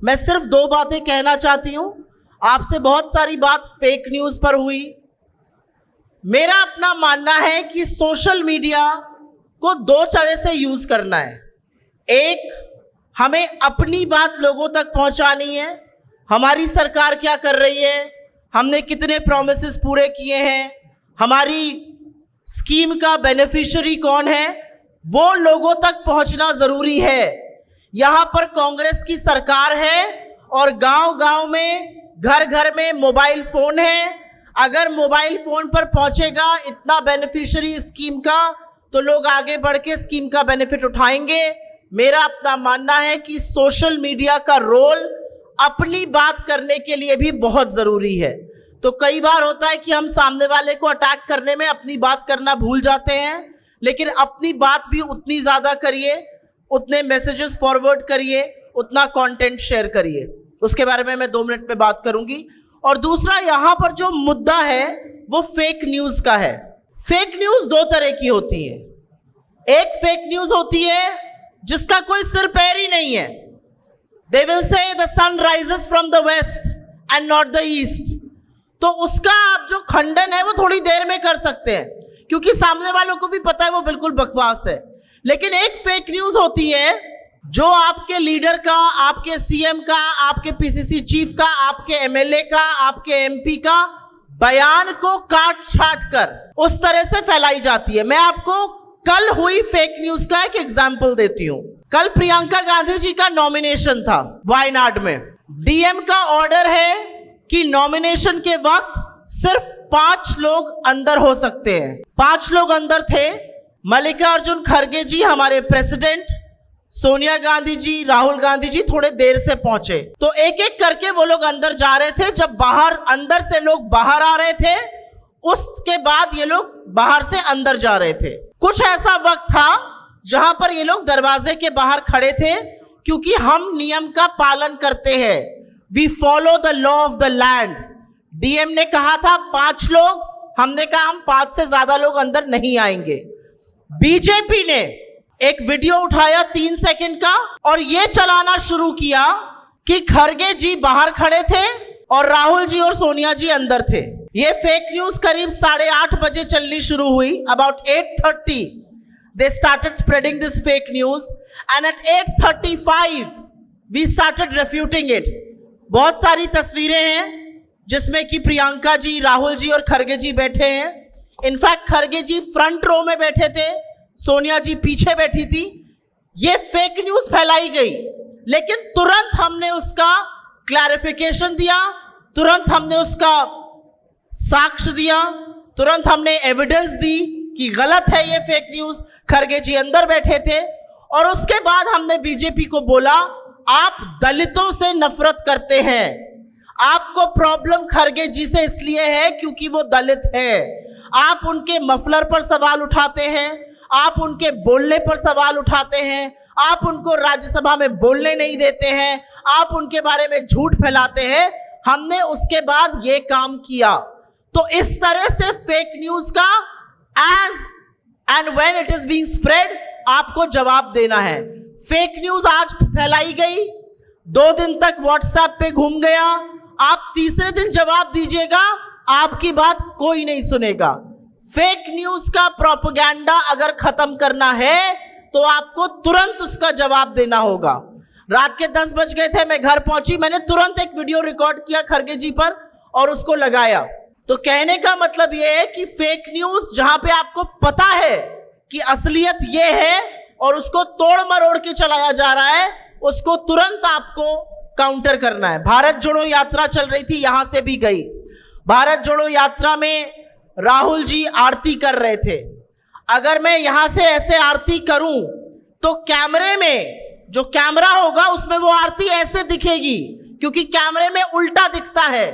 मैं सिर्फ दो बातें कहना चाहती हूं। आपसे बहुत सारी बात फेक न्यूज पर हुई। मेरा अपना मानना है कि सोशल मीडिया को दो तरह से यूज करना है। एक, हमें अपनी बात लोगों तक पहुंचानी है, हमारी सरकार क्या कर रही है, हमने कितने प्रॉमिसेस पूरे किए हैं, हमारी स्कीम का बेनिफिशियरी कौन है, वो लोगों तक पहुंचना जरूरी है। यहां पर कांग्रेस की सरकार है और गांव-गांव में, घर-घर में मोबाइल फोन है। अगर मोबाइल फोन पर पहुंचेगा इतना बेनिफिशियरी स्कीम का, तो लोग आगे बढ़ के स्कीम का बेनिफिट उठाएंगे। मेरा अपना मानना है कि सोशल मीडिया का रोल अपनी बात करने के लिए भी बहुत जरूरी है। तो कई बार होता है कि हम सामने वाले को अटैक करने में अपनी बात करना भूल जाते हैं, लेकिन अपनी बात भी उतनी ज्यादा करिए, उतने मैसेजेस फॉरवर्ड करिए, उतना कंटेंट शेयर करिए। उसके बारे में मैं 2 मिनट में बात करूंगी। और दूसरा, यहां पर जो मुद्दा है वो फेक न्यूज का है। फेक न्यूज दो तरह की होती है। एक फेक न्यूज होती है जिसका कोई सिर पैर ही नहीं है। They will say the sun rises from the west and not the east. तो उसका आप जो खंडन है वो थोड़ी देर में कर सकते हैं, क्योंकि सामने वालों को भी पता है वो बिल्कुल बकवास है। लेकिन एक फेक न्यूज होती है जो आपके लीडर का, आपके सीएम का, आपके पीसीसी चीफ का, आपके एमएलए का, आपके एमपी का बयान को काट छाट कर उस तरह से फैलाई जाती है। मैं आपको कल हुई फेक न्यूज का एक एग्जाम्पल देती हूं। कल प्रियंका गांधी जी का नॉमिनेशन था वायनाड में। डीएम का ऑर्डर है कि नॉमिनेशन के वक्त सिर्फ 5 लोग अंदर हो सकते हैं। 5 लोग अंदर थे। मल्लिकार्जुन खड़गे जी, हमारे प्रेसिडेंट, सोनिया गांधी जी, राहुल गांधी जी थोड़े देर से पहुंचे। तो एक एक करके वो लोग अंदर जा रहे थे। जब अंदर से लोग बाहर आ रहे थे, उसके बाद ये लोग बाहर से अंदर जा रहे थे। कुछ ऐसा वक्त था जहां पर ये लोग दरवाजे के बाहर खड़े थे, क्योंकि हम नियम का पालन करते हैं। We follow the law of the land. DM ने कहा था 5 लोग, हमने कहा हम 5 से ज्यादा लोग अंदर नहीं आएंगे। बीजेपी ने एक वीडियो उठाया 3 सेकंड का और ये चलाना शुरू किया कि खड़गे जी बाहर खड़े थे और राहुल जी और सोनिया जी अंदर थे। ये फेक न्यूज करीब 8:30 बजे चलनी शुरू हुई। About 8:30 they started spreading this fake news and at 8:35 we started refuting it। बहुत सारी तस्वीरें हैं जिसमें कि प्रियंका जी, राहुल जी और खड़गे जी बैठे हैं। इनफैक्ट खड़गे जी फ्रंट रो में बैठे थे, सोनिया जी पीछे बैठी थी। ये फेक न्यूज फैलाई गई, लेकिन तुरंत हमने उसका क्लैरिफिकेशन दिया, तुरंत हमने उसका साक्ष्य दिया, तुरंत हमने एविडेंस दी कि गलत है ये फेक न्यूज। खड़गे जी अंदर बैठे थे और उसके बाद हमने बीजेपी को बोला, आप दलितों से नफरत करते हैं, आपको प्रॉब्लम खड़गे जी से इसलिए है क्योंकि वो दलित है। आप उनके मफलर पर सवाल उठाते हैं, आप उनके बोलने पर सवाल उठाते हैं, आप उनको राज्यसभा में बोलने नहीं देते हैं, आप उनके बारे में झूठ फैलाते हैं। हमने उसके बाद ये काम किया। तो इस तरह से फेक न्यूज का as and when it is being spread आपको जवाब देना है। फेक न्यूज आज फैलाई गई, 2 दिन तक व्हाट्सएप पे घूम गया, आप तीसरे दिन जवाब दीजिएगा, आपकी बात कोई नहीं सुनेगा। फेक न्यूज का प्रोपेगेंडा अगर खत्म करना है तो आपको तुरंत उसका जवाब देना होगा। रात के 10 बज गए थे, मैं घर पहुंची, मैंने तुरंत एक वीडियो रिकॉर्ड किया खड़गे जी पर और उसको लगाया। तो कहने का मतलब यह है कि फेक न्यूज जहां पे आपको पता है कि असलियत यह है और उसको तोड़ मरोड़ के चलाया जा रहा है, उसको तुरंत आपको काउंटर करना है। भारत जोड़ो यात्रा चल रही थी, यहां से भी गई। भारत जोड़ो यात्रा में राहुल जी आरती कर रहे थे। अगर मैं यहां से ऐसे आरती करूं तो कैमरे में जो कैमरा होगा उसमें वो आरती ऐसे दिखेगी, क्योंकि कैमरे में उल्टा दिखता है।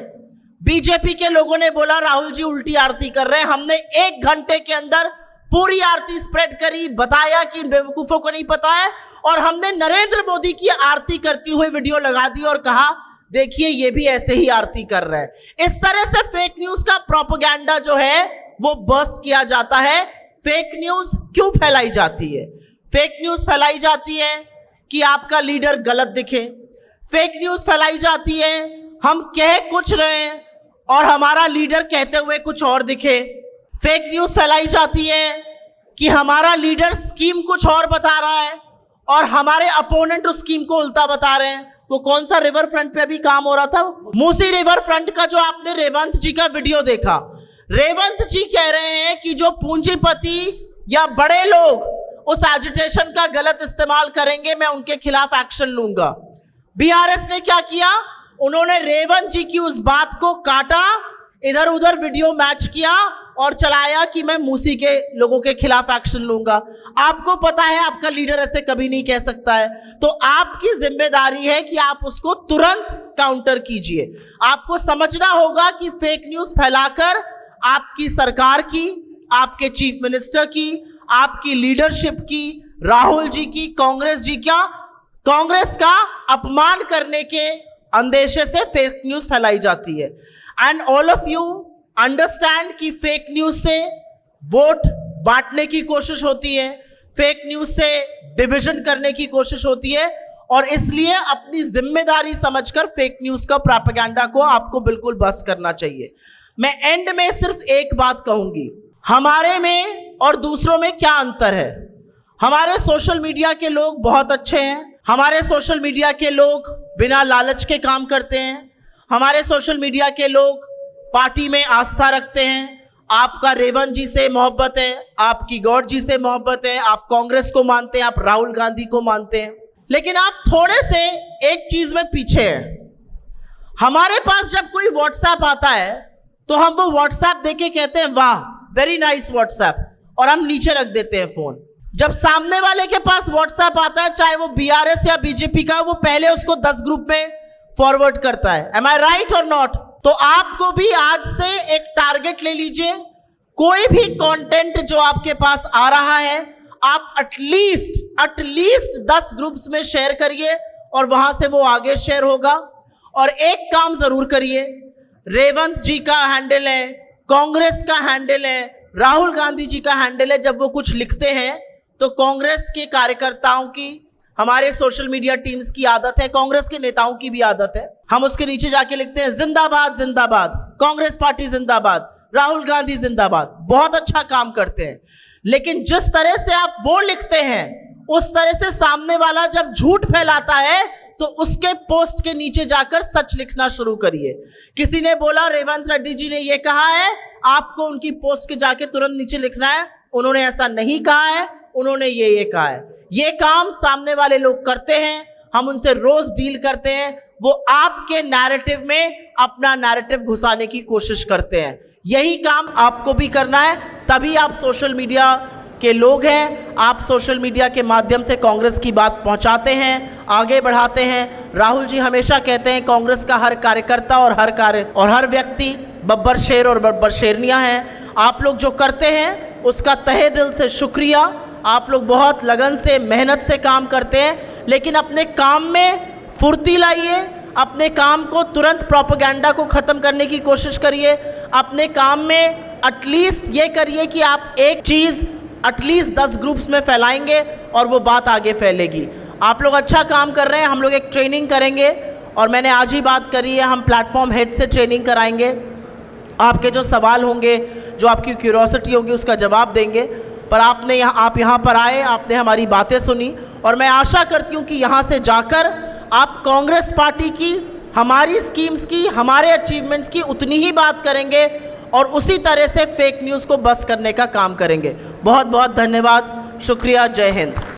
बीजेपी के लोगों ने बोला राहुल जी उल्टी आरती कर रहे हैं। हमने 1 घंटे के अंदर पूरी आरती स्प्रेड करी, बताया कि इन बेवकूफों को नहीं पता है, और हमने नरेंद्र मोदी की आरती करती हुई वीडियो लगा दी और कहा देखिए ये भी ऐसे ही आरती कर रहे हैं। इस तरह से फेक न्यूज का प्रोपेगेंडा जो है वो बस्ट किया जाता है। फेक न्यूज क्यों फैलाई जाती है? फेक न्यूज फैलाई जाती है कि आपका लीडर गलत दिखे। फेक न्यूज फैलाई जाती है, हम कह कुछ रहे हैं और हमारा लीडर कहते हुए कुछ और दिखे। फेक न्यूज फैलाई जाती है कि हमारा लीडर स्कीम कुछ और बता रहा है और हमारे अपोनेंट उस स्कीम को उल्टा बता रहे हैं। वो कौन सा रिवर फ्रंट पे अभी काम हो रहा था, मूसी रिवर फ्रंट का, जो आपने रेवंत जी का वीडियो देखा। रेवंत जी कह रहे हैं कि जो पूंजीपति या बड़े लोग उस एजिटेशन का गलत इस्तेमाल करेंगे, मैं उनके खिलाफ एक्शन लूंगा। बीआरएस ने क्या किया, उन्होंने रेवंत जी की उस बात को काटा, इधर उधर वीडियो मैच किया और चलाया कि मैं मूसी के लोगों के खिलाफ एक्शन लूंगा। आपको पता है आपका लीडर ऐसे कभी नहीं कह सकता है, तो आपकी जिम्मेदारी है कि आप उसको तुरंत काउंटर कीजिए। आपको समझना होगा कि फेक न्यूज फैलाकर आपकी सरकार की, आपके चीफ मिनिस्टर की, आपकी लीडरशिप की, राहुल जी की, कांग्रेस का अपमान करने के अंदेशे से फेक न्यूज फैलाई जाती है। And all of you understand कि फेक न्यूज से वोट बांटने की कोशिश होती है, फेक न्यूज से डिविजन करने की कोशिश होती है, और इसलिए अपनी जिम्मेदारी समझकर फेक न्यूज का प्रोपेगेंडा को आपको बिल्कुल बस करना चाहिए। मैं एंड में सिर्फ एक बात कहूंगी, हमारे में और दूसरों में क्या अंतर है। हमारे सोशल मीडिया के लोग बहुत अच्छे हैं, हमारे सोशल मीडिया के लोग बिना लालच के काम करते हैं, हमारे सोशल मीडिया के लोग पार्टी में आस्था रखते हैं। आपका रेवंत जी से मोहब्बत है, आपकी गौड़ जी से मोहब्बत है, आप कांग्रेस को मानते हैं, आप राहुल गांधी को मानते हैं, लेकिन आप थोड़े से एक चीज में पीछे हैं। हमारे पास जब कोई व्हाट्सएप आता है तो हम वो व्हाट्सएप देके कहते हैं वाह वेरी नाइस व्हाट्सएप, और हम नीचे रख देते हैं फोन। जब सामने वाले के पास व्हाट्सएप आता है, चाहे वो बीआरएस या बीजेपी का, वो पहले उसको 10 ग्रुप में फॉरवर्ड करता है। एम आई राइट और नॉट? तो आपको भी आज से एक टारगेट ले लीजिए, कोई भी कंटेंट जो आपके पास आ रहा है आप एटलीस्ट 10 ग्रुप्स में शेयर करिए और वहां से वो आगे शेयर होगा। और एक काम जरूर करिए, रेवंत जी का हैंडल है, कांग्रेस का हैंडल है, राहुल गांधी जी का हैंडल है, जब वो कुछ लिखते हैं तो कांग्रेस के कार्यकर्ताओं की, हमारे सोशल मीडिया टीम्स की आदत है, कांग्रेस के नेताओं की भी आदत है, हम उसके नीचे जाके लिखते हैं जिंदाबाद जिंदाबाद, कांग्रेस पार्टी जिंदाबाद, राहुल गांधी जिंदाबाद। बहुत अच्छा काम करते हैं, लेकिन जिस तरह से आप वो लिखते हैं उस तरह से सामने वाला जब झूठ फैलाता है तो उसके पोस्ट के नीचे जाकर सच लिखना शुरू करिए। किसी ने बोला रेवंत रेड्डी जी ने ये कहा है, आपको उनकी पोस्ट के जाके तुरंत नीचे लिखना है, उन्होंने ऐसा नहीं कहा है, उन्होंने ये कहा है। ये काम सामने वाले लोग करते हैं, हम उनसे रोज डील करते हैं, वो आपके नैरेटिव में अपना नैरेटिव घुसाने की कोशिश करते हैं। यही काम आपको भी करना है, तभी आप सोशल मीडिया के लोग हैं, आप सोशल मीडिया के माध्यम से कांग्रेस की बात पहुंचाते हैं, आगे बढ़ाते हैं। राहुल जी हमेशा कहते हैं कांग्रेस का हर कार्यकर्ता और हर व्यक्ति बब्बर शेर और बब्बर शेरनियां हैं। आप लोग जो करते हैं उसका तहे दिल से शुक्रिया। आप लोग बहुत लगन से, मेहनत से काम करते हैं, लेकिन अपने काम में फुर्ती लाइए, अपने काम को तुरंत प्रोपेगेंडा को ख़त्म करने की कोशिश करिए। अपने काम में एटलीस्ट ये करिए कि आप एक चीज़ एटलीस्ट 10 ग्रुप्स में फैलाएंगे और वो बात आगे फैलेगी। आप लोग अच्छा काम कर रहे हैं, हम लोग एक ट्रेनिंग करेंगे और मैंने आज ही बात करी है, हम प्लेटफॉर्म हेड से ट्रेनिंग कराएंगे। आपके जो सवाल होंगे, जो आपकी क्यूरियोसिटी होगी, उसका जवाब देंगे। पर आप यहाँ पर आए, आपने हमारी बातें सुनी और मैं आशा करती हूँ कि यहाँ से जाकर आप कांग्रेस पार्टी की, हमारी स्कीम्स की, हमारे अचीवमेंट्स की उतनी ही बात करेंगे और उसी तरह से फेक न्यूज़ को बस करने का काम करेंगे। बहुत बहुत धन्यवाद, शुक्रिया, जय हिंद।